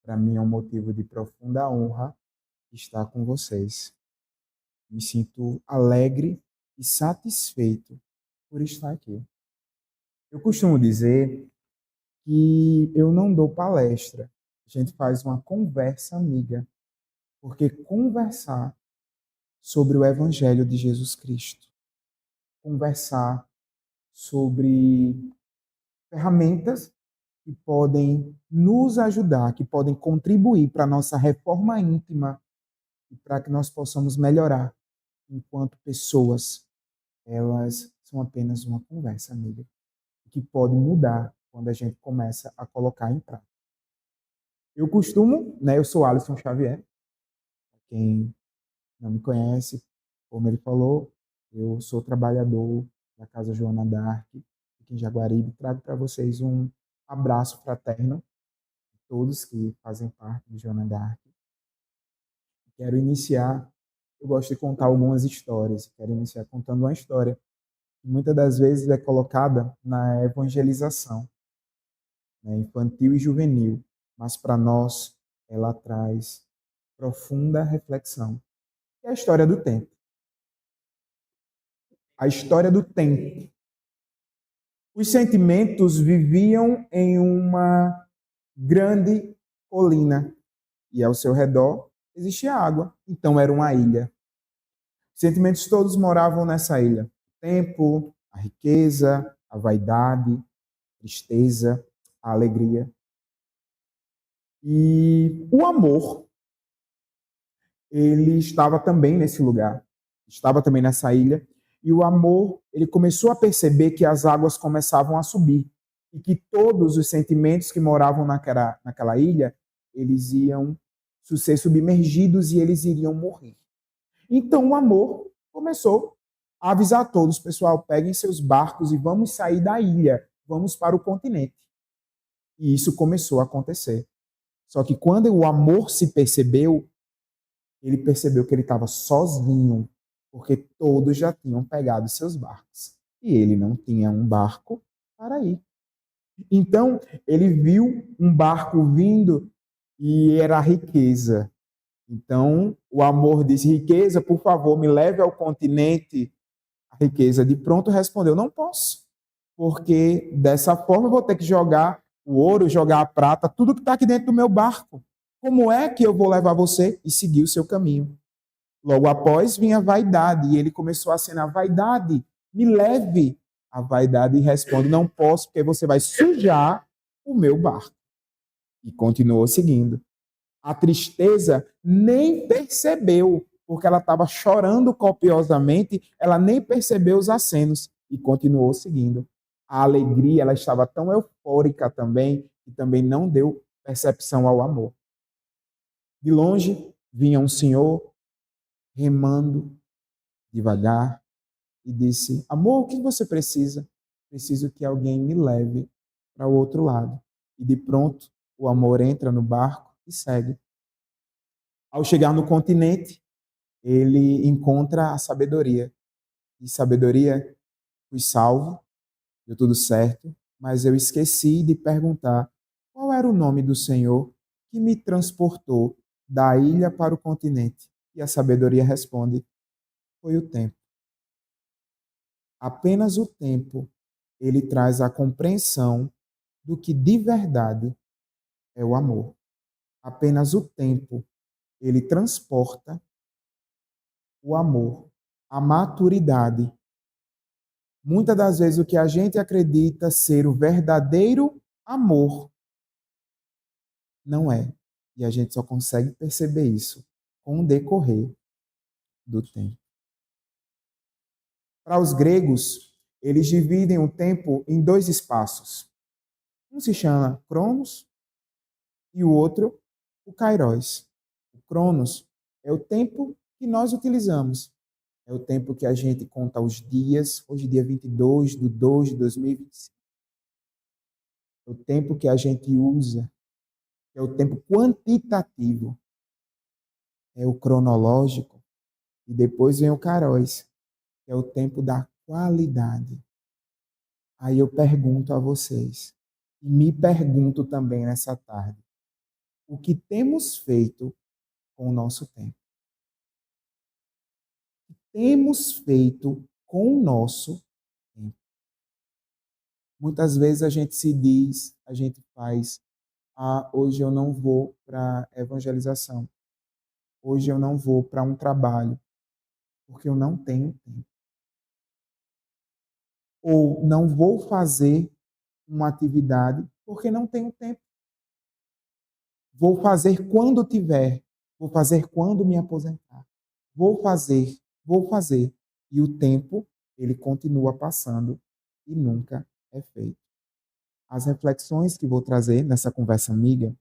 Para mim é um motivo de profunda honra estar com vocês. Me sinto alegre e satisfeito por estar aqui. Eu costumo dizer que eu não dou palestra, a gente faz uma conversa amiga, porque conversar sobre o Evangelho de Jesus Cristo, conversar sobre ferramentas que podem nos ajudar, que podem contribuir para a nossa reforma íntima e para que nós possamos melhorar enquanto pessoas. Elas são apenas uma conversa, amiga, que pode mudar quando a gente começa a colocar em prática. Eu sou Alisson Xavier, quem não me conhece, como ele falou, eu sou trabalhador da Casa Joana d'Arc, aqui em Jaguaribe, trago para vocês um abraço fraterno todos que fazem parte de Joana d'Arc. Quero iniciar, eu gosto de contar algumas histórias, quero iniciar contando uma história que muitas das vezes é colocada na evangelização, né, infantil e juvenil, mas para nós ela traz profunda reflexão. É a história do tempo. A história do tempo. Os sentimentos viviam em uma grande colina e ao seu redor existia água. Então era uma ilha. Os sentimentos todos moravam nessa ilha. O tempo, a riqueza, a vaidade, a tristeza, a alegria. E o amor, ele estava também nesse lugar, estava também nessa ilha. E o amor, ele começou a perceber que as águas começavam a subir e que todos os sentimentos que moravam naquela ilha, eles iam ser submergidos e eles iriam morrer. Então o amor começou a avisar a todos, pessoal, peguem seus barcos e vamos sair da ilha, vamos para o continente. E isso começou a acontecer. Só que quando o amor se percebeu, ele percebeu que ele estava sozinho, porque todos já tinham pegado seus barcos. E ele não tinha um barco para ir. Então, ele viu um barco vindo e era a riqueza. Então, o amor disse: riqueza, por favor, me leve ao continente. A riqueza de pronto respondeu: não posso, porque dessa forma eu vou ter que jogar o ouro, jogar a prata, tudo que está aqui dentro do meu barco. Como é que eu vou levar você? E seguir o seu caminho. Logo após vinha a vaidade, e ele começou a acenar: vaidade, me leve. A vaidade responde: não posso, porque você vai sujar o meu barco. E continuou seguindo. A tristeza nem percebeu, porque ela estava chorando copiosamente, ela nem percebeu os acenos e continuou seguindo. A alegria, ela estava tão eufórica também, que também não deu percepção ao amor. De longe vinha um senhor remando devagar e disse: amor, o que você precisa? Preciso que alguém me leve para o outro lado. E de pronto, o amor entra no barco e segue. Ao chegar no continente, ele encontra a sabedoria. E sabedoria, fui salvo, deu tudo certo, mas eu esqueci de perguntar qual era o nome do Senhor que me transportou da ilha para o continente. E a sabedoria responde: foi o tempo. Apenas o tempo, ele traz a compreensão do que de verdade é o amor. Apenas o tempo, ele transporta o amor, a maturidade. Muitas das vezes o que a gente acredita ser o verdadeiro amor não é. E a gente só consegue perceber isso com o decorrer do tempo. Para os gregos, eles dividem o tempo em dois espaços. Um se chama Cronos e o outro o Kairos. O Cronos é o tempo que nós utilizamos. É o tempo que a gente conta os dias, hoje dia 22 de 2 de 2025. É o tempo que a gente usa, é o tempo quantitativo. É o cronológico. E depois vem o Kairos, que é o tempo da qualidade. Aí eu pergunto a vocês, e me pergunto também nessa tarde, o que temos feito com o nosso tempo. O que temos feito com o nosso tempo. Muitas vezes a gente se diz, a gente faz, hoje eu não vou para evangelização. Hoje eu não vou para um trabalho, porque eu não tenho tempo. Ou não vou fazer uma atividade, porque não tenho tempo. Vou fazer quando tiver. Vou fazer quando me aposentar. Vou fazer, vou fazer. E o tempo, ele continua passando e nunca é feito. As reflexões que vou trazer nessa conversa amiga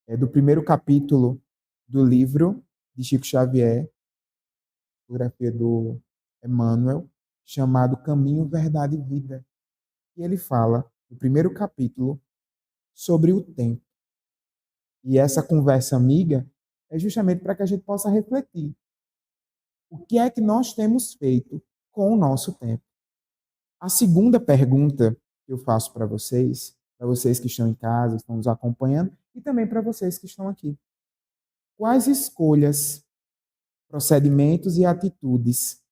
é do primeiro capítulo do livro de Chico Xavier, fotografia do Emmanuel, chamado Caminho, Verdade e Vida. E ele fala, no primeiro capítulo, sobre o tempo. E essa conversa amiga é justamente para que a gente possa refletir. O que é que nós temos feito com o nosso tempo? A segunda pergunta que eu faço para vocês que estão em casa, estão nos acompanhando, e também para vocês que estão aqui. Quais escolhas, procedimentos e atitudes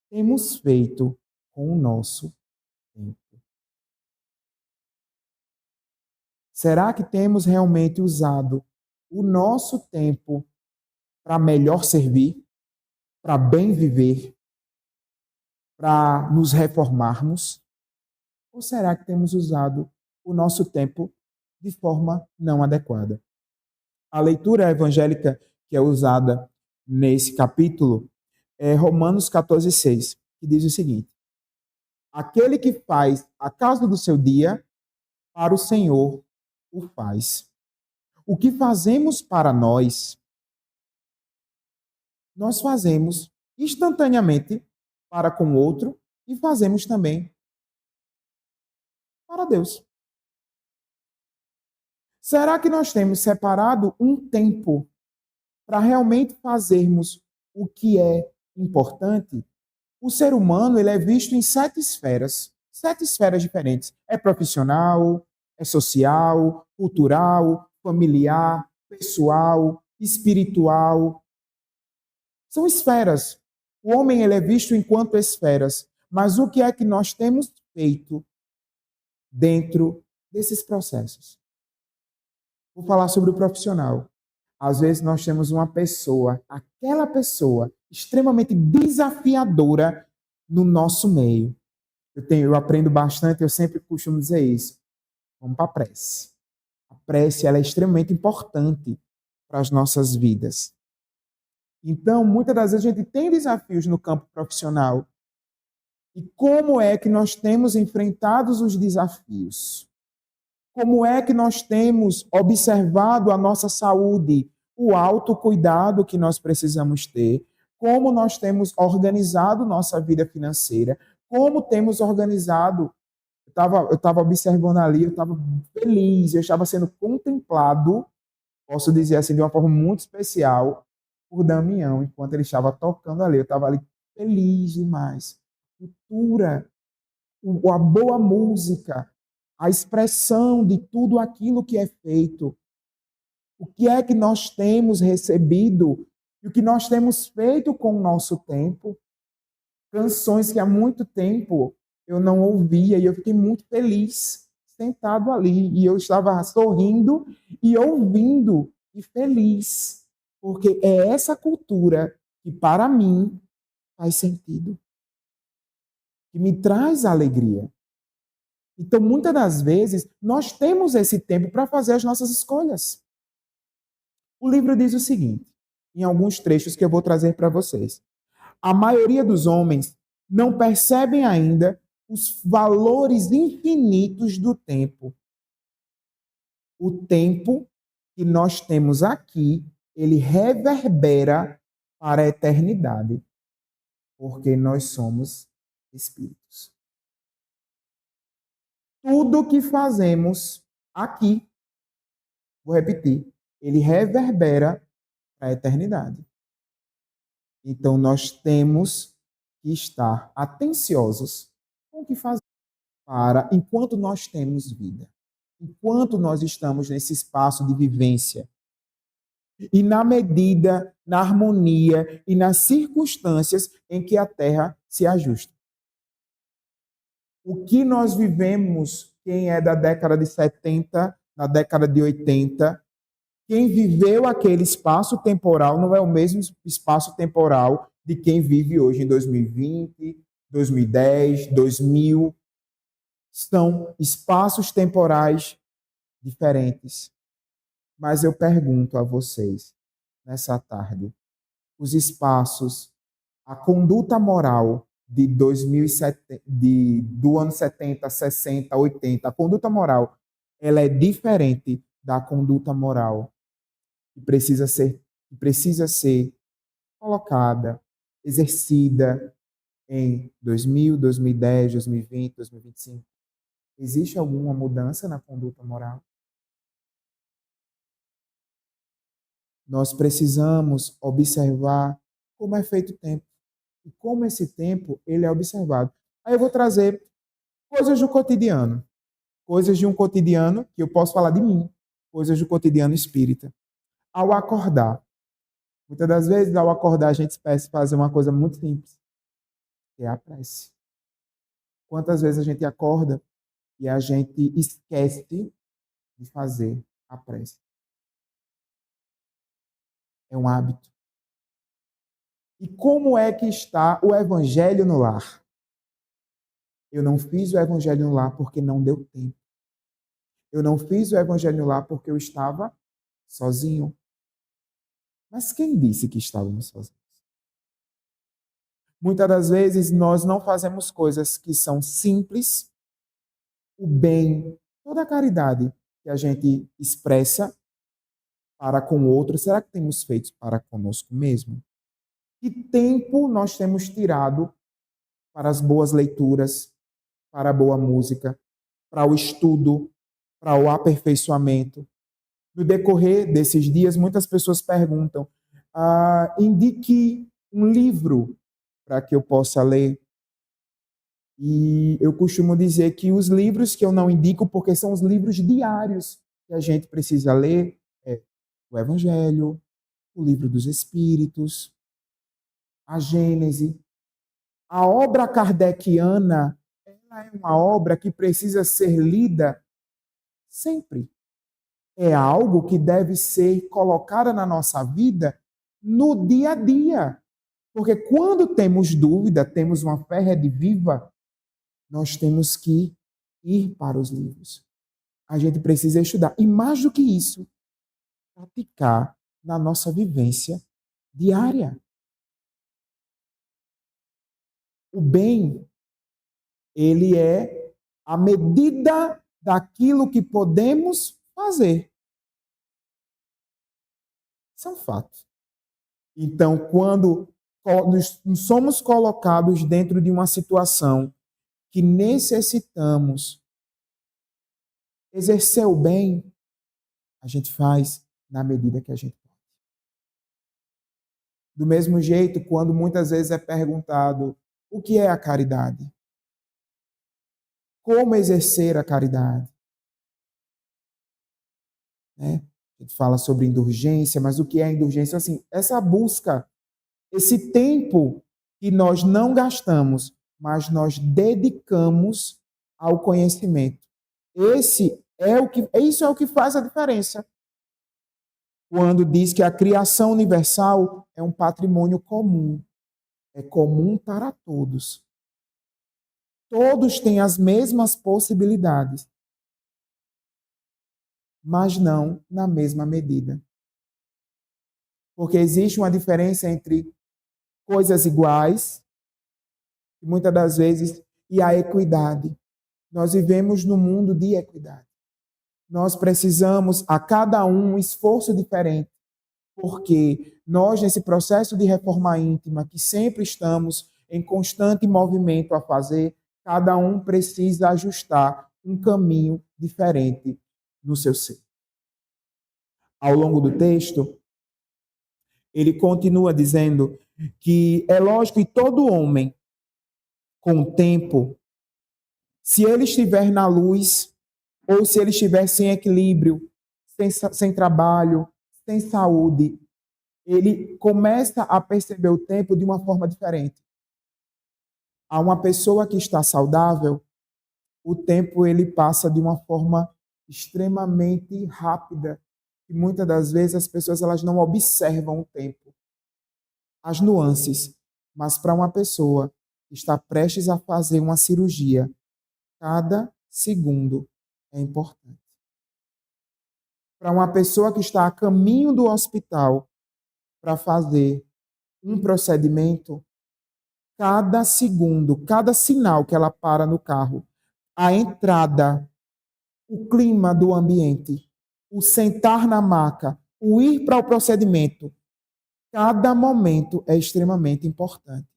temos feito com o nosso tempo? Será que temos realmente usado o nosso tempo para melhor servir, para bem viver, para nos reformarmos? Ou será que temos usado o nosso tempo de forma não adequada? A leitura evangélica que é usada nesse capítulo é Romanos 14:6, que diz o seguinte: aquele que faz a causa do seu dia, para o Senhor o faz. O que fazemos para nós fazemos instantaneamente para com o outro e fazemos também para Deus. Será que nós temos separado um tempo para realmente fazermos o que é importante? O ser humano ele é visto em 7 esferas diferentes. É profissional, é social, cultural, familiar, pessoal, espiritual. São esferas. O homem ele é visto enquanto esferas. Mas o que é que nós temos feito dentro desses processos? Vou falar sobre o profissional. Às vezes nós temos uma pessoa, aquela pessoa extremamente desafiadora no nosso meio. Eu aprendo bastante, eu sempre costumo dizer isso. Vamos para a prece. A prece ela é extremamente importante para as nossas vidas. Então, muitas das vezes a gente tem desafios no campo profissional. E como é que nós temos enfrentado os desafios? Como é que nós temos observado a nossa saúde, o autocuidado que nós precisamos ter? Como nós temos organizado nossa vida financeira? Como temos organizado? Eu estava observando ali, eu estava feliz, eu estava sendo contemplado, posso dizer assim, de uma forma muito especial, por Damião, enquanto ele estava tocando ali. Eu estava ali feliz demais. Cultura, a boa música, a expressão de tudo aquilo que é feito. O que é que nós temos recebido e o que nós temos feito com o nosso tempo? Canções que há muito tempo eu não ouvia e eu fiquei muito feliz sentado ali e eu estava sorrindo e ouvindo e feliz, porque é essa cultura que para mim faz sentido, que me traz alegria. Então, muitas das vezes, nós temos esse tempo para fazer as nossas escolhas. O livro diz o seguinte, em alguns trechos que eu vou trazer para vocês. A maioria dos homens não percebem ainda os valores infinitos do tempo. O tempo que nós temos aqui, ele reverbera para a eternidade, porque nós somos espíritos. Tudo que fazemos aqui, vou repetir, ele reverbera para a eternidade. Então, nós temos que estar atenciosos com o que fazemos para enquanto nós temos vida. enquanto nós estamos nesse espaço de vivência. E na medida, na harmonia e nas circunstâncias em que a Terra se ajusta. O que nós vivemos, quem é da década de 70, na década de 80, quem viveu aquele espaço temporal não é o mesmo espaço temporal de quem vive hoje em 2020, 2010, 2000. São espaços temporais diferentes. Mas eu pergunto a vocês, nessa tarde, os espaços, a conduta moral de 2007, do ano 70, 60, 80, a conduta moral, ela é diferente da conduta moral que precisa ser colocada, exercida em 2000, 2010, 2020, 2025. Existe alguma mudança na conduta moral? Nós precisamos observar como é feito o tempo e como esse tempo ele é observado. Aí eu vou trazer coisas do cotidiano, coisas de um cotidiano que eu posso falar de mim, coisas do cotidiano espírita. Ao acordar, muitas das vezes ao acordar a gente espera fazer uma coisa muito simples, que é a prece. Quantas vezes a gente acorda e a gente esquece de fazer a prece? É um hábito. E como é que está o evangelho no lar? Eu não fiz o evangelho no lar porque não deu tempo. Eu não fiz o evangelho no lar porque eu estava sozinho. Mas quem disse que estávamos sozinhos? Muitas das vezes nós não fazemos coisas que são simples, o bem, toda a caridade que a gente expressa para com o outro, será que temos feito para conosco mesmo? Que tempo nós temos tirado para as boas leituras, para a boa música, para o estudo, para o aperfeiçoamento? No decorrer desses dias, muitas pessoas perguntam: indique um livro para que eu possa ler. E eu costumo dizer que os livros que eu não indico, porque são os livros diários que a gente precisa ler, é o Evangelho, o Livro dos Espíritos, a Gênese. A obra kardeciana, ela é uma obra que precisa ser lida sempre. É algo que deve ser colocada na nossa vida no dia a dia. Porque quando temos dúvida, temos uma fé rediviva, nós temos que ir para os livros. A gente precisa estudar. E mais do que isso, praticar na nossa vivência diária. O bem, ele é a medida daquilo que podemos fazer. Isso é um fato. Então, quando somos colocados dentro de uma situação que necessitamos exercer o bem, a gente faz na medida que a gente pode. Do mesmo jeito, quando muitas vezes é perguntado o que é a caridade? Como exercer a caridade? Né? A gente fala sobre indulgência, mas o que é indulgência? Assim, essa busca, esse tempo que nós não gastamos, mas nós dedicamos ao conhecimento. Isso é o que faz a diferença. Quando diz que a criação universal é um patrimônio comum, é comum para todos. Todos têm as mesmas possibilidades, mas não na mesma medida. Porque existe uma diferença entre coisas iguais, muitas das vezes, e a equidade. Nós vivemos num mundo de equidade. Nós precisamos, a cada um esforço diferente, porque nós, nesse processo de reforma íntima, que sempre estamos em constante movimento a fazer, cada um precisa ajustar um caminho diferente no seu ser. Ao longo do texto, ele continua dizendo que é lógico que todo homem, com o tempo, se ele estiver na luz, ou se ele estiver sem equilíbrio, sem trabalho, sem saúde, ele começa a perceber o tempo de uma forma diferente. A uma pessoa que está saudável, o tempo ele passa de uma forma extremamente rápida. E muitas das vezes as pessoas elas não observam o tempo, as nuances. Mas para uma pessoa que está prestes a fazer uma cirurgia, cada segundo é importante. Para uma pessoa que está a caminho do hospital para fazer um procedimento, cada segundo, cada sinal que ela para no carro, a entrada, o clima do ambiente, o sentar na maca, o ir para o procedimento, cada momento é extremamente importante.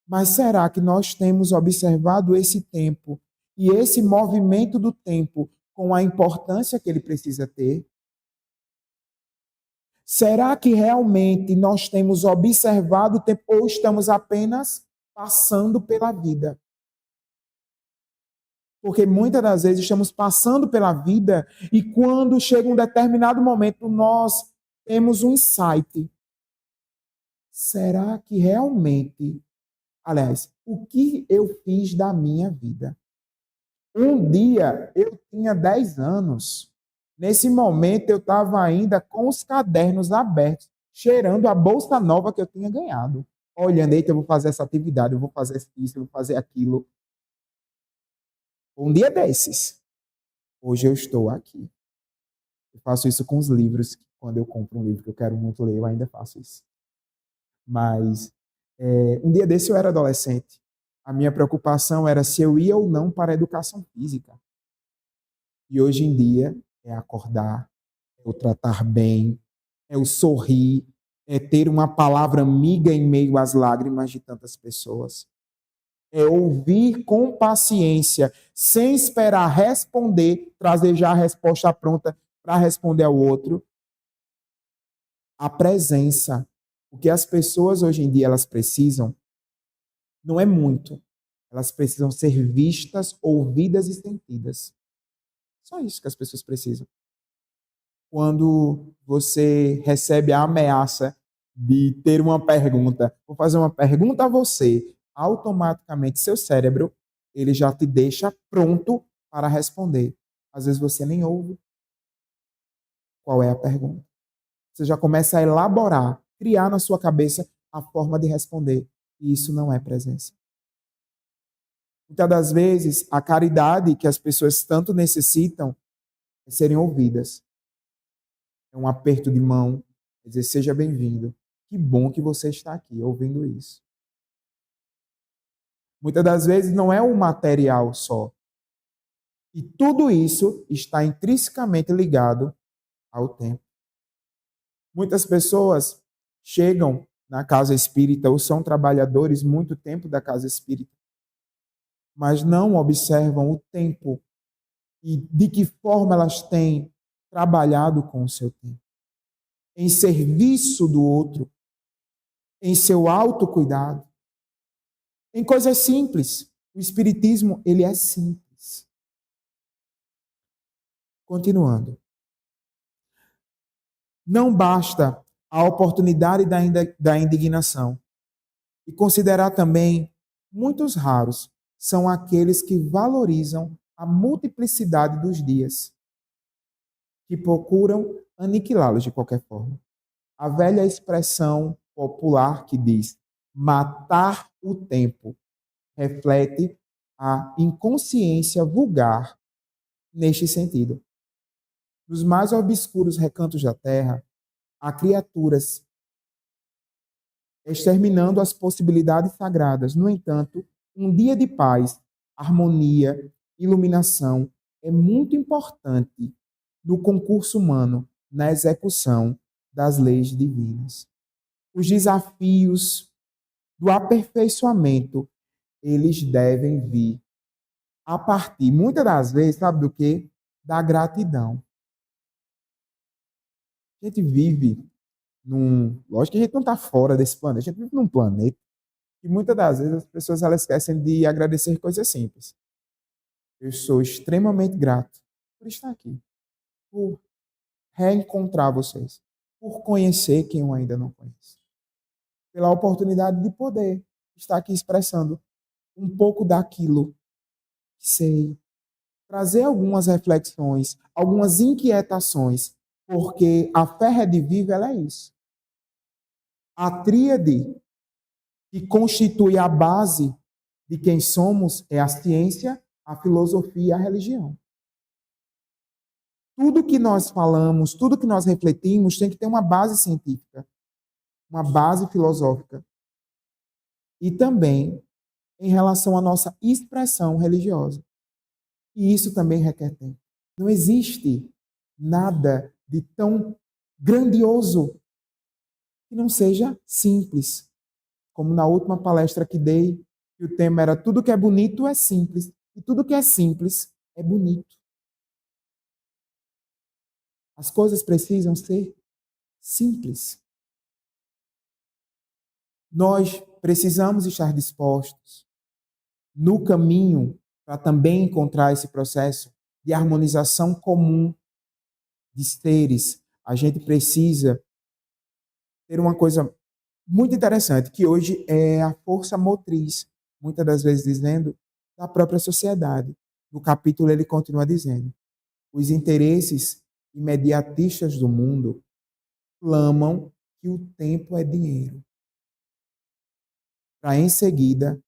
Mas será que nós temos observado esse tempo e esse movimento do tempo com a importância que ele precisa ter? Será que realmente nós temos observado o tempo ou estamos apenas passando pela vida? Porque muitas das vezes estamos passando pela vida e quando chega um determinado momento nós temos um insight. Será que realmente, aliás, o que eu fiz da minha vida? Um dia eu tinha 10 anos. Nesse momento eu estava ainda com os cadernos abertos, cheirando a bolsa nova que eu tinha ganhado. Olhando, eita, eu vou fazer essa atividade, eu vou fazer isso, eu vou fazer aquilo. Um dia desses, hoje eu estou aqui. Eu faço isso com os livros. Quando eu compro um livro que eu quero muito ler, eu ainda faço isso. Mas um dia desse eu era adolescente. A minha preocupação era se eu ia ou não para a educação física. E hoje em dia é acordar, é o tratar bem, é o sorrir, é ter uma palavra amiga em meio às lágrimas de tantas pessoas. É ouvir com paciência, sem esperar responder, trazer já a resposta pronta para responder ao outro. A presença. O que as pessoas hoje em dia elas precisam não é muito. Elas precisam ser vistas, ouvidas e sentidas. Só isso que as pessoas precisam. Quando você recebe a ameaça de ter uma pergunta, vou fazer uma pergunta a você, automaticamente seu cérebro ele já te deixa pronto para responder. Às vezes você nem ouve qual é a pergunta. Você já começa a elaborar, criar na sua cabeça a forma de responder. E isso não é presença. Muitas das vezes, a caridade que as pessoas tanto necessitam é serem ouvidas. É um aperto de mão, é dizer, seja bem-vindo. Que bom que você está aqui ouvindo isso. Muitas das vezes não é o material só. E tudo isso está intrinsecamente ligado ao tempo. Muitas pessoas chegam na casa espírita ou são trabalhadores muito tempo da casa espírita, mas não observam o tempo e de que forma elas têm trabalhado com o seu tempo. Em serviço do outro, em seu autocuidado, em coisas simples. O espiritismo, ele é simples. Continuando. Não basta a oportunidade da indignação. E considerar também, muitos raros são aqueles que valorizam a multiplicidade dos dias, que procuram aniquilá-los de qualquer forma. A velha expressão popular que diz matar o tempo reflete a inconsciência vulgar neste sentido. Nos mais obscuros recantos da terra, há criaturas exterminando as possibilidades sagradas. No entanto, um dia de paz, harmonia, iluminação é muito importante no concurso humano, na execução das leis divinas. Os desafios do aperfeiçoamento, eles devem vir a partir, muitas das vezes, sabe do quê? Da gratidão. A gente vive lógico que a gente não está fora desse planeta, a gente vive num planeta e muitas das vezes as pessoas elas esquecem de agradecer coisas simples. Eu sou extremamente grato por estar aqui, por reencontrar vocês, por conhecer quem eu ainda não conheço, pela oportunidade de poder estar aqui expressando um pouco daquilo que sei, trazer algumas reflexões, algumas inquietações, porque a fé rediviva ela é isso. A tríade que constitui a base de quem somos é a ciência, a filosofia e a religião. Tudo que nós falamos, tudo que nós refletimos tem que ter uma base científica, uma base filosófica e também em relação à nossa expressão religiosa. E isso também requer tempo. Não existe nada de tão grandioso que não seja simples. Como na última palestra que dei, que o tema era tudo que é bonito é simples, e tudo que é simples é bonito. As coisas precisam ser simples. Nós precisamos estar dispostos no caminho para também encontrar esse processo de harmonização comum de seres. A gente precisa ter uma coisa muito interessante, que hoje é a força motriz, muitas das vezes dizendo, da própria sociedade. No capítulo ele continua dizendo: os interesses imediatistas do mundo clamam que o tempo é dinheiro, para em seguida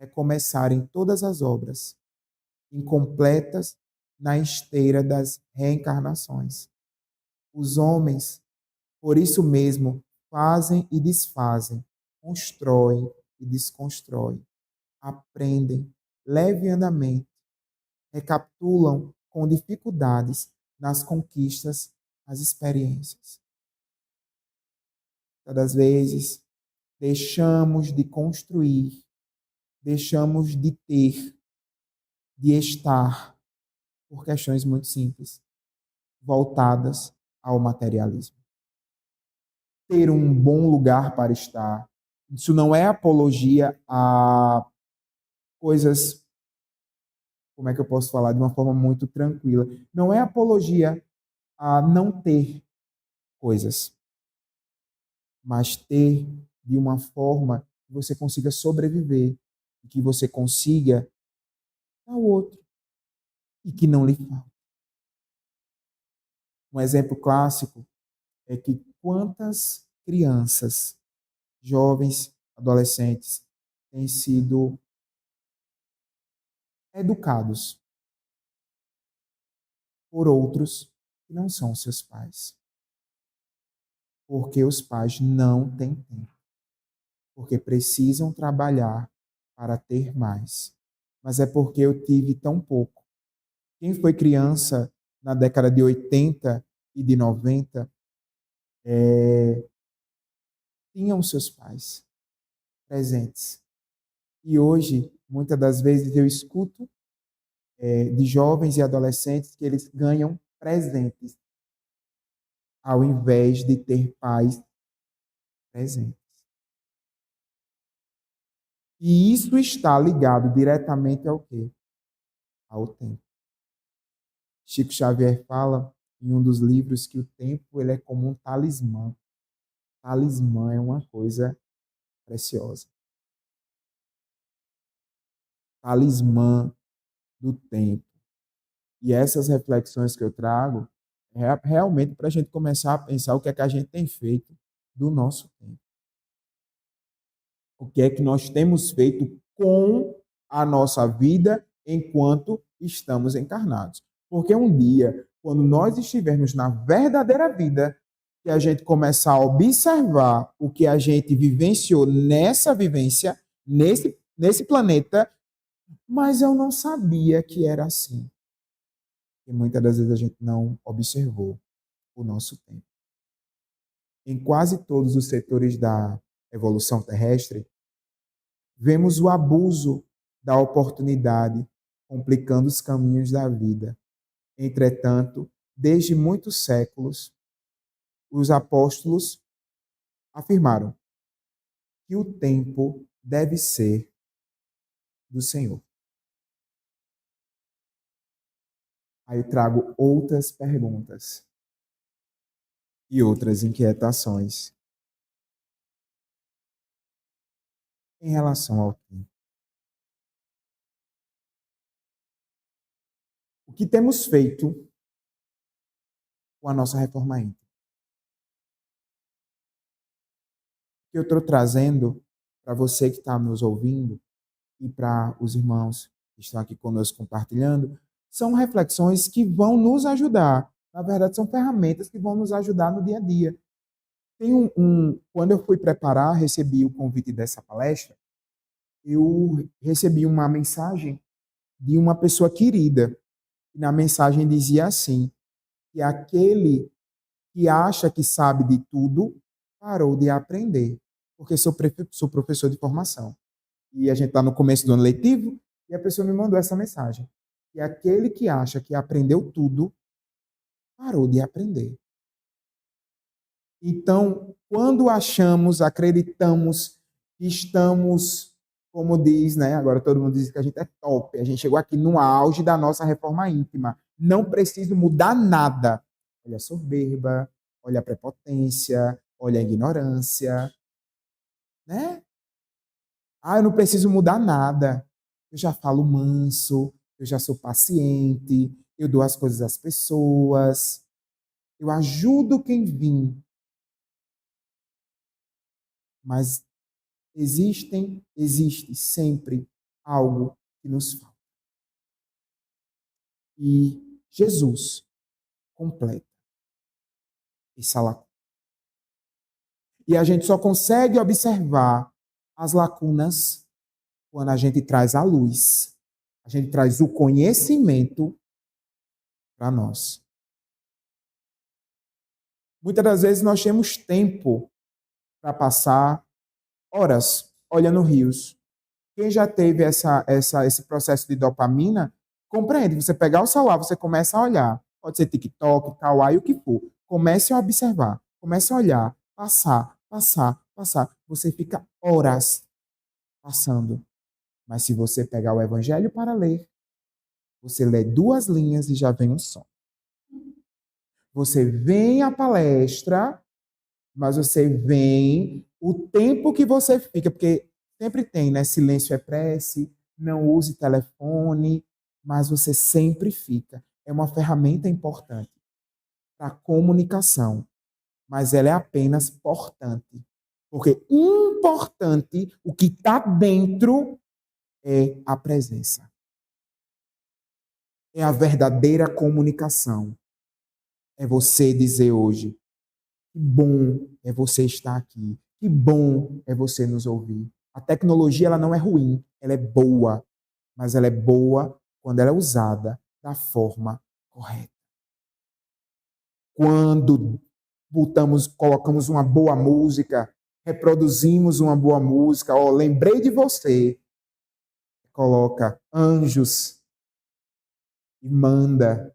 recomeçarem todas as obras incompletas na esteira das reencarnações. Os homens, por isso mesmo, fazem e desfazem, constroem e desconstroem, aprendem levianamente, recapitulam com dificuldades nas conquistas as experiências. Todas as vezes, deixamos de construir, deixamos de ter, de estar, por questões muito simples, voltadas ao materialismo. Ter um bom lugar para estar. Isso não é apologia a coisas, como é que eu posso falar de uma forma muito tranquila? Não é apologia a não ter coisas, mas ter de uma forma que você consiga sobreviver, que você consiga dar ao outro e que não lhe falte. Um exemplo clássico é que quantas crianças, jovens, adolescentes têm sido educados por outros que não são seus pais. Porque os pais não têm tempo. Porque precisam trabalhar para ter mais. Mas é porque eu tive tão pouco. Quem foi criança na década de 80 e de 90 tinham seus pais presentes. E hoje, muitas das vezes, eu escuto de jovens e adolescentes que eles ganham presentes ao invés de ter pais presentes. E isso está ligado diretamente ao quê? Ao tempo. Chico Xavier fala em um dos livros que o tempo ele é como um talismã. Talismã é uma coisa preciosa. Talismã do tempo. E essas reflexões que eu trago é realmente para a gente começar a pensar o que é que a gente tem feito do nosso tempo. O que é que nós temos feito com a nossa vida enquanto estamos encarnados. Porque um dia, quando nós estivermos na verdadeira vida, que a gente começar a observar o que a gente vivenciou nessa vivência, nesse planeta, mas eu não sabia que era assim. E muitas das vezes a gente não observou o nosso tempo. Em quase todos os setores da evolução terrestre, vemos o abuso da oportunidade, complicando os caminhos da vida. Entretanto, desde muitos séculos, os apóstolos afirmaram que o tempo deve ser do Senhor. Aí eu trago outras perguntas e outras inquietações em relação ao tempo. O que temos feito com a nossa reforma íntima? O que eu estou trazendo para você que está nos ouvindo e para os irmãos que estão aqui conosco compartilhando, são reflexões que vão nos ajudar. Na verdade, são ferramentas que vão nos ajudar no dia a dia. Quando eu fui preparar, recebi o convite dessa palestra, eu recebi uma mensagem de uma pessoa querida. E na mensagem dizia assim, que aquele que acha que sabe de tudo parou de aprender, porque sou professor de formação. E a gente está no começo do ano letivo, e a pessoa me mandou essa mensagem. E aquele que acha que aprendeu tudo parou de aprender. Então, quando acreditamos que estamos, como diz, né? Agora todo mundo diz que a gente é top, a gente chegou aqui no auge da nossa reforma íntima. Não preciso mudar nada. Olha a soberba, olha a prepotência, olha a ignorância, né? Ah, eu não preciso mudar nada. Eu já falo manso, eu já sou paciente, eu dou as coisas às pessoas, eu ajudo quem vim. Mas existe sempre algo que nos falta. E Jesus completa essa lacuna. E a gente só consegue observar as lacunas quando a gente traz a luz, a gente traz o conhecimento para nós. Muitas das vezes nós temos tempo para passar horas olhando rios. Quem já teve esse processo de dopamina, compreende. Você pegar o celular, você começa a olhar. Pode ser TikTok, Kawaii, o que for. Comece a observar. Comece a olhar. Passar, passar, passar. Você fica horas passando. Mas se você pegar o evangelho para ler, você lê 2 linhas e já vem um som. Você vem à palestra, mas você vem o tempo que você fica, porque sempre tem, né? Silêncio é prece, não use telefone, mas você sempre fica. É uma ferramenta importante para comunicação, mas ela é apenas portante. Porque importante, o que está dentro é a presença. É a verdadeira comunicação. É você dizer hoje, que bom é você estar aqui. Que bom é você nos ouvir. A tecnologia ela não é ruim, ela é boa, mas ela é boa quando ela é usada da forma correta. Quando colocamos uma boa música, reproduzimos uma boa música, lembrei de você, coloca anjos e manda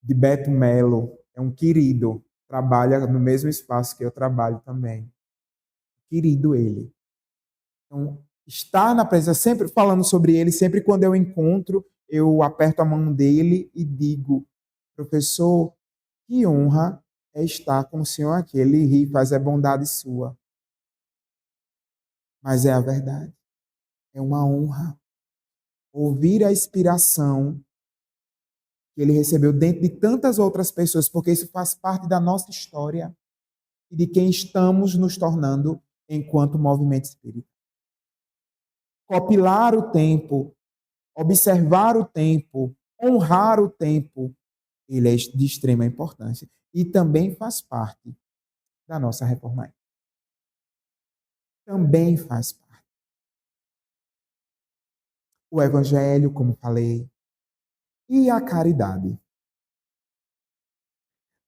de Beto Melo, é um querido, trabalha no mesmo espaço que eu trabalho também. Querido ele. Então, estar na presença, sempre falando sobre ele, sempre quando eu encontro, eu aperto a mão dele e digo, professor, que honra é estar com o senhor aqui. Ele ri, faz a bondade sua. Mas é a verdade. É uma honra ouvir a inspiração que ele recebeu dentro de tantas outras pessoas, porque isso faz parte da nossa história e de quem estamos nos tornando enquanto movimento espírita. Copilar o tempo, observar o tempo, honrar o tempo, ele é de extrema importância e também faz parte da nossa reforma. Também faz parte. O evangelho, como falei, e a caridade.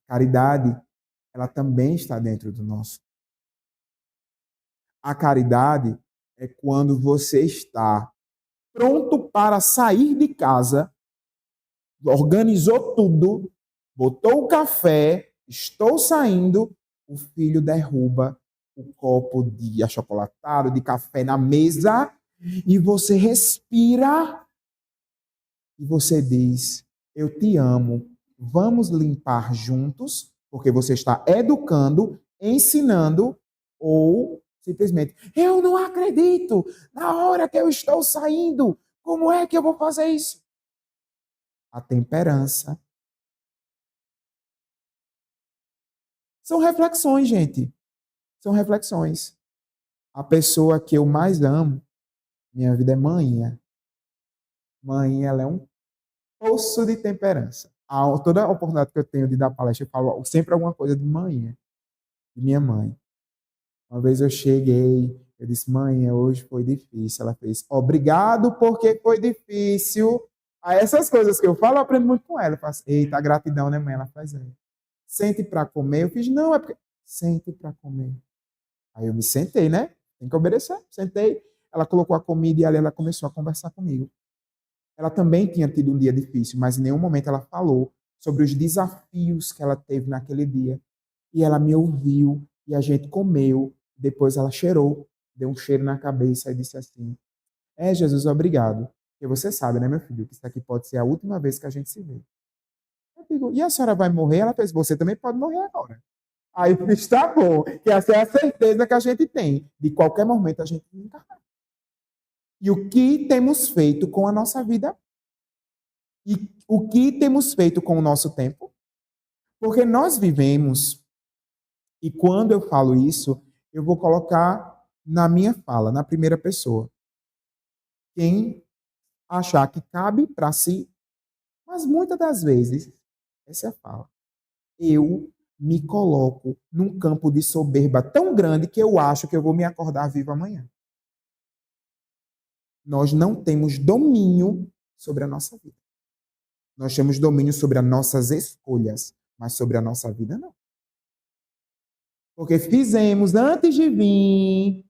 Caridade, ela também está dentro do nosso. A caridade é quando você está pronto para sair de casa, organizou tudo, botou o café, estou saindo, o filho derruba o copo de achocolatado, de café na mesa, e você respira e você diz: eu te amo, vamos limpar juntos, porque você está educando, ensinando, ou simplesmente, eu não acredito, na hora que eu estou saindo, como é que eu vou fazer isso? A temperança. São reflexões, gente. São reflexões. A pessoa que eu mais amo, minha vida é mãe. Mãe, ela é um poço de temperança. Toda a oportunidade que eu tenho de dar palestra, eu falo sempre alguma coisa de mãe, de minha mãe. Uma vez eu cheguei, eu disse, mãe, hoje foi difícil. Ela fez, obrigado porque foi difícil. Aí essas coisas que eu falo, eu aprendo muito com ela. Eu faço, eita, gratidão, né, mãe? Ela faz, sente para comer. Eu fiz, não, é porque... Sente para comer. Aí eu me sentei, né? Tem que obedecer. Sentei, ela colocou a comida e ali ela começou a conversar comigo. Ela também tinha tido um dia difícil, mas em nenhum momento ela falou sobre os desafios que ela teve naquele dia. E ela me ouviu, e a gente comeu. Depois ela cheirou, deu um cheiro na cabeça e disse assim: Jesus, obrigado. Porque você sabe, né, meu filho, que isso aqui pode ser a última vez que a gente se vê. Eu digo, e a senhora vai morrer? Ela fez, você também pode morrer agora. Aí está bom, que essa é a certeza que a gente tem. De qualquer momento a gente encarnar. E o que temos feito com a nossa vida? E o que temos feito com o nosso tempo? Porque nós vivemos, e quando eu falo isso, eu vou colocar na minha fala, na primeira pessoa. Quem achar que cabe para si, mas muitas das vezes, essa é a fala. Eu me coloco num campo de soberba tão grande que eu acho que eu vou me acordar vivo amanhã. Nós não temos domínio sobre a nossa vida. Nós temos domínio sobre as nossas escolhas, mas sobre a nossa vida não. Porque fizemos antes de vir,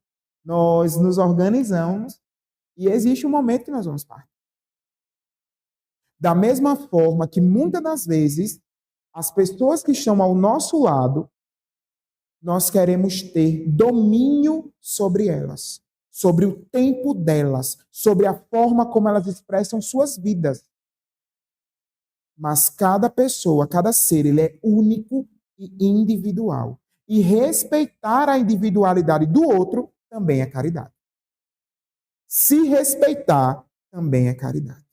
nós nos organizamos e existe um momento que nós vamos partir. Da mesma forma que muitas das vezes as pessoas que estão ao nosso lado, nós queremos ter domínio sobre elas, sobre o tempo delas, sobre a forma como elas expressam suas vidas. Mas cada pessoa, cada ser, ele é único e individual. E respeitar a individualidade do outro também é caridade. Se respeitar também é caridade.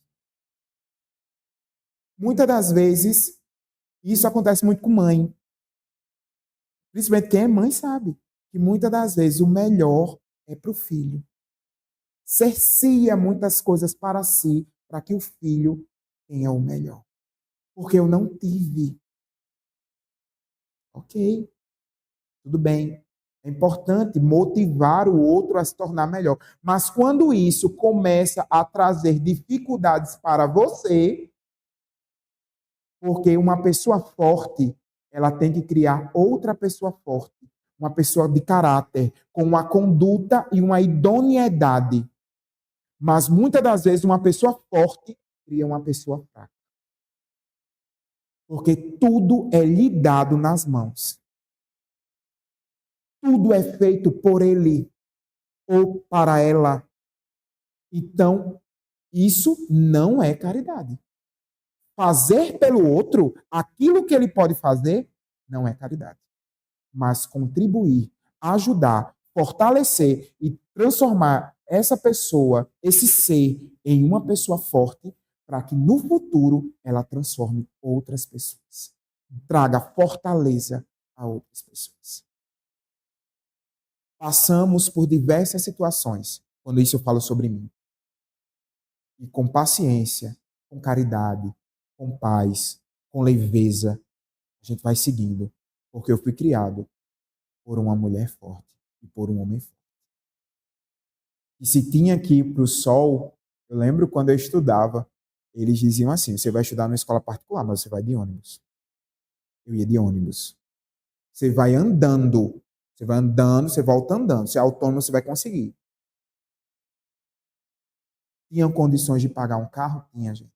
Muitas das vezes, isso acontece muito com mãe. Principalmente quem é mãe sabe que muitas das vezes o melhor é para o filho. Cercia muitas coisas para si, para que o filho tenha o melhor. Porque eu não tive. Ok, tudo bem. É importante motivar o outro a se tornar melhor. Mas quando isso começa a trazer dificuldades para você, porque uma pessoa forte, ela tem que criar outra pessoa forte, uma pessoa de caráter, com uma conduta e uma idoneidade. Mas muitas das vezes uma pessoa forte cria uma pessoa fraca. Porque tudo é lhe dado nas mãos. Tudo é feito por ele ou para ela. Então, isso não é caridade. Fazer pelo outro aquilo que ele pode fazer não é caridade. Mas contribuir, ajudar, fortalecer e transformar essa pessoa, esse ser, em uma pessoa forte, para que no futuro ela transforme outras pessoas. Traga fortaleza a outras pessoas. Passamos por diversas situações, quando isso eu falo sobre mim. E com paciência, com caridade, com paz, com leveza, a gente vai seguindo. Porque eu fui criado por uma mulher forte e por um homem forte. E se tinha que ir para o sol, eu lembro quando eu estudava, eles diziam assim: você vai estudar numa escola particular, mas você vai de ônibus. Eu ia de ônibus. Você vai andando, você volta andando. Se é autônomo, você vai conseguir. Tinham condições de pagar um carro? Tinha, gente.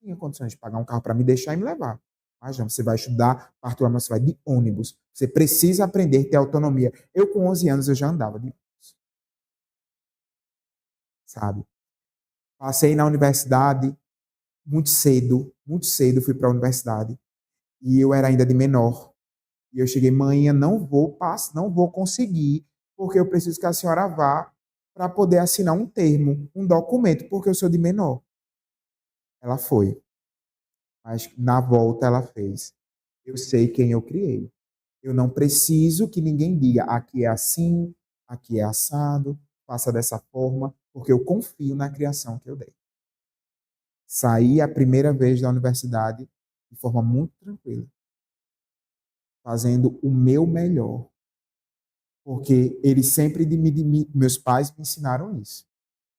Tinha condições de pagar um carro para me deixar e me levar. Mas não, você vai estudar particular, mas você vai de ônibus. Você precisa aprender a ter autonomia. Eu, com 11 anos, eu já andava de ônibus. Sabe? Passei na universidade, muito cedo fui para a universidade e eu era ainda de menor. E eu cheguei, mãe, eu não vou conseguir, porque eu preciso que a senhora vá para poder assinar um termo, um documento, porque eu sou de menor. Ela foi, mas na volta ela fez. Eu sei quem eu criei. Eu não preciso que ninguém diga aqui é assim, aqui é assado, faça dessa forma, porque eu confio na criação que eu dei. Saí a primeira vez da universidade de forma muito tranquila, fazendo o meu melhor, porque eles sempre meus pais me ensinaram isso.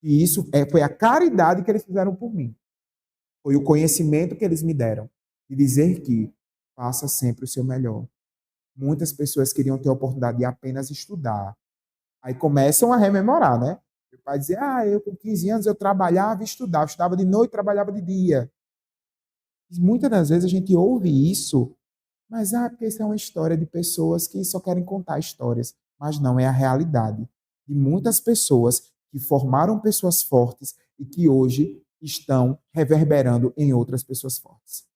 E isso foi a caridade que eles fizeram por mim. Foi o conhecimento que eles me deram de dizer que faça sempre o seu melhor. Muitas pessoas queriam ter a oportunidade de apenas estudar. Aí começam a rememorar, né? Meu pai dizia, eu com 15 anos eu trabalhava e estudava. Estudava de noite, trabalhava de dia. E muitas das vezes a gente ouve isso, mas porque isso é uma história de pessoas que só querem contar histórias. Mas não, é a realidade de muitas pessoas que formaram pessoas fortes e que hoje estão reverberando em outras pessoas fortes.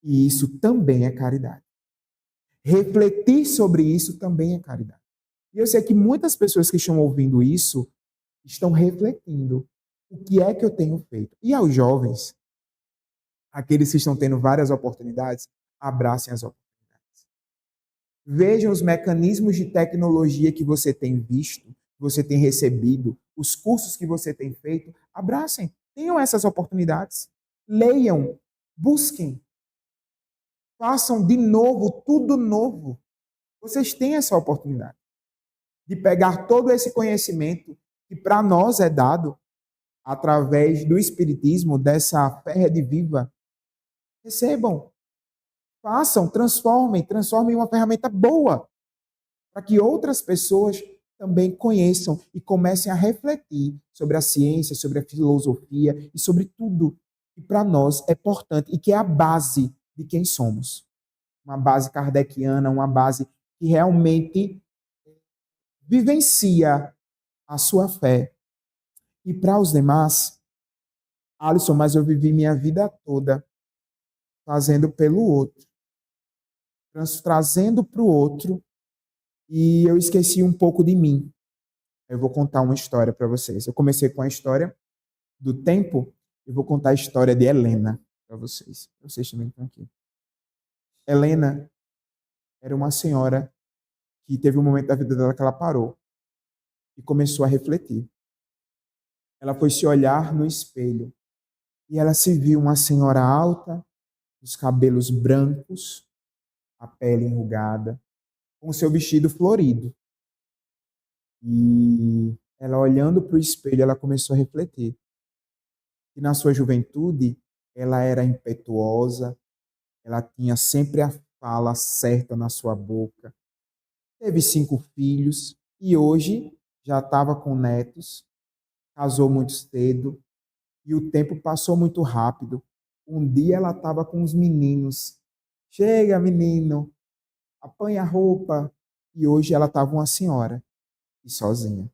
E isso também é caridade. Refletir sobre isso também é caridade. E eu sei que muitas pessoas que estão ouvindo isso estão refletindo o que é que eu tenho feito. E aos jovens, aqueles que estão tendo várias oportunidades, abracem as oportunidades. Vejam os mecanismos de tecnologia que você tem visto, que você tem recebido, os cursos que você tem feito, abracem, tenham essas oportunidades, leiam, busquem, façam de novo, tudo novo. Vocês têm essa oportunidade de pegar todo esse conhecimento que para nós é dado através do Espiritismo, dessa fé rediviva. Recebam, façam, transformem em uma ferramenta boa, para que outras pessoas também conheçam e comecem a refletir sobre a ciência, sobre a filosofia e sobre tudo que para nós é importante e que é a base de quem somos. Uma base kardeciana, uma base que realmente vivencia a sua fé. E para os demais, Alisson, mas eu vivi minha vida toda fazendo pelo outro, trazendo para o outro, e eu esqueci um pouco de mim. Eu vou contar uma história para vocês. Eu comecei com a história do tempo, eu vou contar a história de Helena para vocês. Vocês também estão aqui. Helena era uma senhora que teve um momento da vida dela que ela parou e começou a refletir. Ela foi se olhar no espelho e ela se viu uma senhora alta, os cabelos brancos, a pele enrugada, com seu vestido florido. E ela, olhando para o espelho, ela começou a refletir que na sua juventude ela era impetuosa, ela tinha sempre a fala certa na sua boca, teve 5 filhos e hoje já estava com netos, casou muito cedo e o tempo passou muito rápido. Um dia ela estava com os meninos. Chega, menino, apanha a roupa. E hoje ela estava uma senhora e sozinha.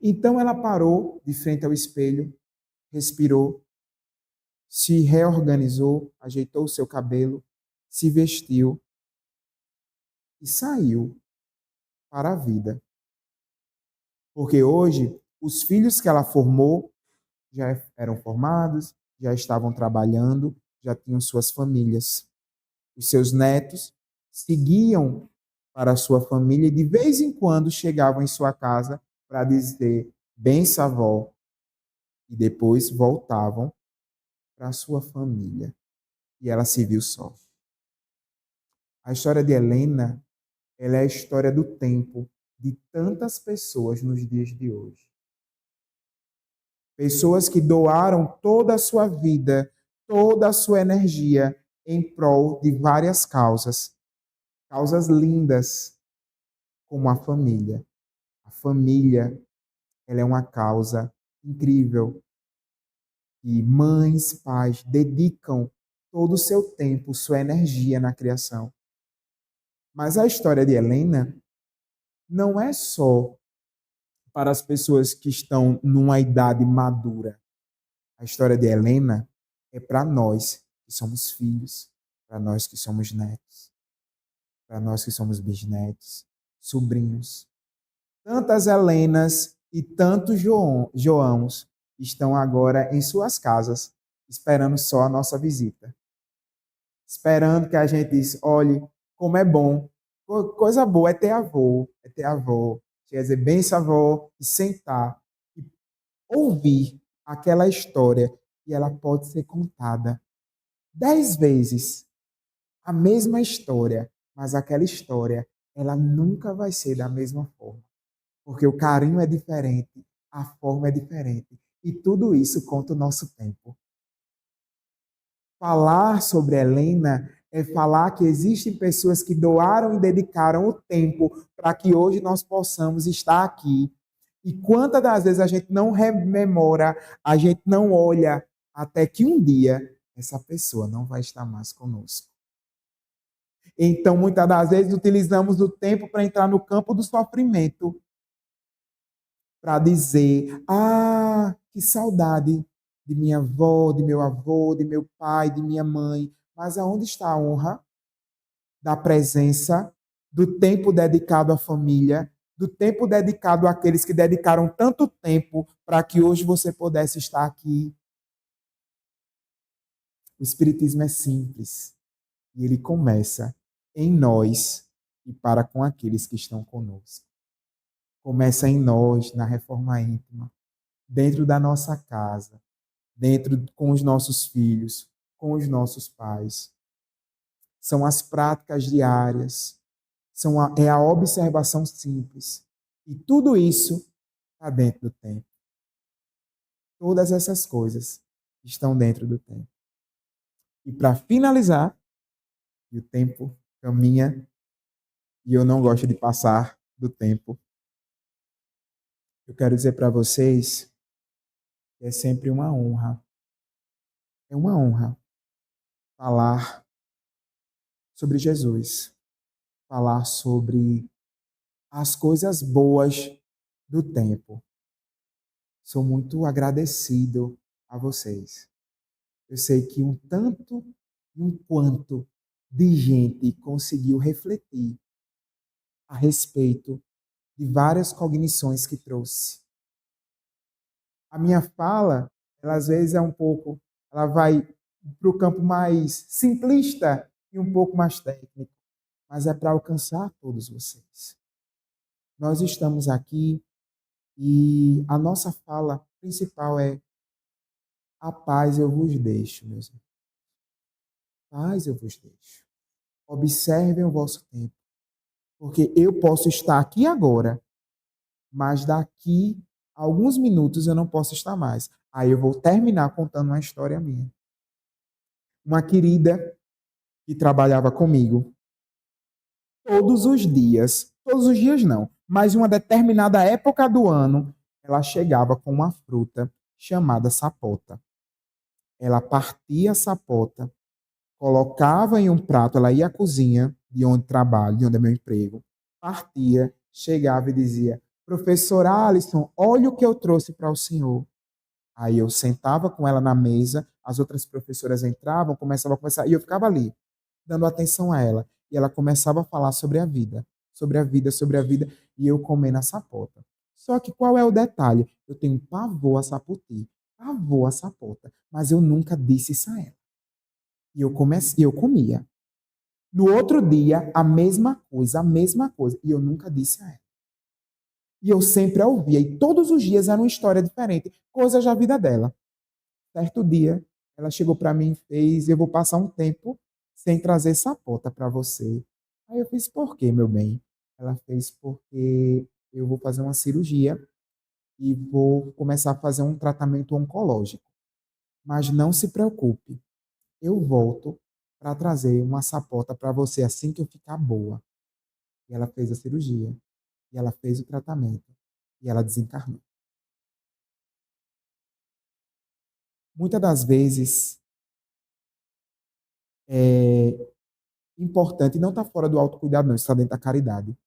Então ela parou de frente ao espelho, respirou, se reorganizou, ajeitou o seu cabelo, se vestiu e saiu para a vida. Porque hoje os filhos que ela formou já eram formados, já estavam trabalhando, já tinham suas famílias. Os seus netos seguiam para a sua família e de vez em quando chegavam em sua casa para dizer benção avó e depois voltavam para a sua família. E ela se viu só. A história de Helena, ela é a história do tempo de tantas pessoas nos dias de hoje. Pessoas que doaram toda a sua vida, toda a sua energia em prol de várias causas. Causas lindas, como a família. A família, ela é uma causa incrível. E mães, pais dedicam todo o seu tempo, sua energia na criação. Mas a história de Helena não é só para as pessoas que estão numa idade madura. A história de Helena é para nós que somos filhos, para nós que somos netos, para nós que somos bisnetos, sobrinhos. Tantas Helenas e tantos Joãos estão agora em suas casas, esperando só a nossa visita. Esperando que a gente diz, olhe, como é bom. Coisa boa é ter avô, é ter avó. Quer dizer, benção avó, e sentar e ouvir aquela história e ela pode ser contada 10 vezes a mesma história, mas aquela história ela nunca vai ser da mesma forma, porque o carinho é diferente, a forma é diferente e tudo isso conta o nosso tempo. Falar sobre Helena é falar que existem pessoas que doaram e dedicaram o tempo para que hoje nós possamos estar aqui. E quantas das vezes a gente não rememora, a gente não olha, até que um dia essa pessoa não vai estar mais conosco. Então, muitas das vezes, utilizamos o tempo para entrar no campo do sofrimento, para dizer: ah, que saudade de minha avó, de meu avô, de meu pai, de minha mãe. Mas aonde está a honra da presença, do tempo dedicado à família, do tempo dedicado àqueles que dedicaram tanto tempo para que hoje você pudesse estar aqui? O Espiritismo é simples e ele começa em nós e para com aqueles que estão conosco. Começa em nós, na reforma íntima, dentro da nossa casa, dentro com os nossos filhos, com os nossos pais. São as práticas diárias, é a observação simples. E tudo isso está dentro do tempo. Todas essas coisas estão dentro do tempo. E para finalizar, e o tempo caminha e eu não gosto de passar do tempo, eu quero dizer para vocês que é sempre uma honra. É uma honra falar sobre Jesus, falar sobre as coisas boas do tempo. Sou muito agradecido a vocês. Eu sei que um tanto e um quanto de gente conseguiu refletir a respeito de várias cognições que trouxe. A minha fala, ela às vezes é um pouco, ela vai para o campo mais simplista e um pouco mais técnico, mas é para alcançar todos vocês. Nós estamos aqui e a nossa fala principal é: a paz eu vos deixo, meus irmãos. Paz eu vos deixo. Observem o vosso tempo, porque eu posso estar aqui agora, mas daqui a alguns minutos eu não posso estar mais. Aí eu vou terminar contando uma história minha. Uma querida que trabalhava comigo, todos os dias não, mas em uma determinada época do ano, ela chegava com uma fruta chamada sapota. Ela partia a sapota, colocava em um prato, ela ia à cozinha, de onde trabalho, de onde é meu emprego, partia, chegava e dizia: professor Alisson, olha o que eu trouxe para o senhor. Aí eu sentava com ela na mesa, as outras professoras entravam, começavam a conversar, e eu ficava ali, dando atenção a ela. E ela começava a falar sobre a vida, sobre a vida, sobre a vida, e eu comendo a sapota. Só que qual é o detalhe? Eu tenho pavor a saputi, pavor a sapota, mas eu nunca disse isso a ela. E eu comia. No outro dia, a mesma coisa, e eu nunca disse a ela. E eu sempre a ouvia, e todos os dias era uma história diferente, coisas da vida dela. Certo dia, ela chegou para mim e fez: eu vou passar um tempo sem trazer sapota para você. Aí eu fiz: por quê, meu bem? Ela fez: porque eu vou fazer uma cirurgia e vou começar a fazer um tratamento oncológico. Mas não se preocupe, eu volto para trazer uma sapota para você assim que eu ficar boa. E ela fez a cirurgia, e ela fez o tratamento, e ela desencarnou. Muitas das vezes é importante, não está fora do autocuidado, não, está dentro da caridade.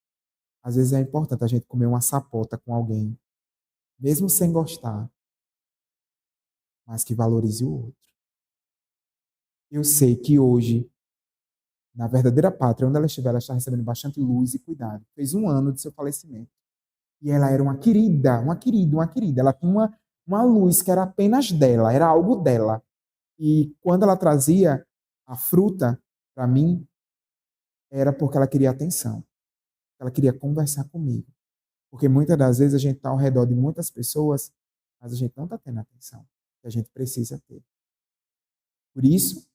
Às vezes é importante a gente comer uma sapota com alguém, mesmo sem gostar, mas que valorize o outro. eu sei que hoje, na verdadeira pátria, onde ela está recebendo bastante luz e cuidado. Fez 1 ano de seu falecimento. E ela era uma querida, uma querida, uma querida. Ela tinha uma luz que era apenas dela, era algo dela. E quando ela trazia a fruta para mim, era porque ela queria atenção. Ela queria conversar comigo. Porque muitas das vezes a gente está ao redor de muitas pessoas, mas a gente não está tendo a atenção que a gente precisa ter. Por isso,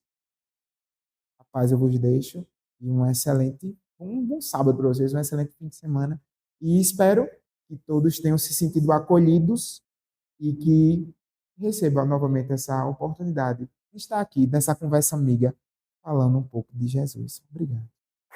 a paz eu vos deixo e um bom sábado para vocês, um excelente fim de semana. E espero que todos tenham se sentido acolhidos e que recebam novamente essa oportunidade de estar aqui nessa conversa amiga, falando um pouco de Jesus. Obrigado.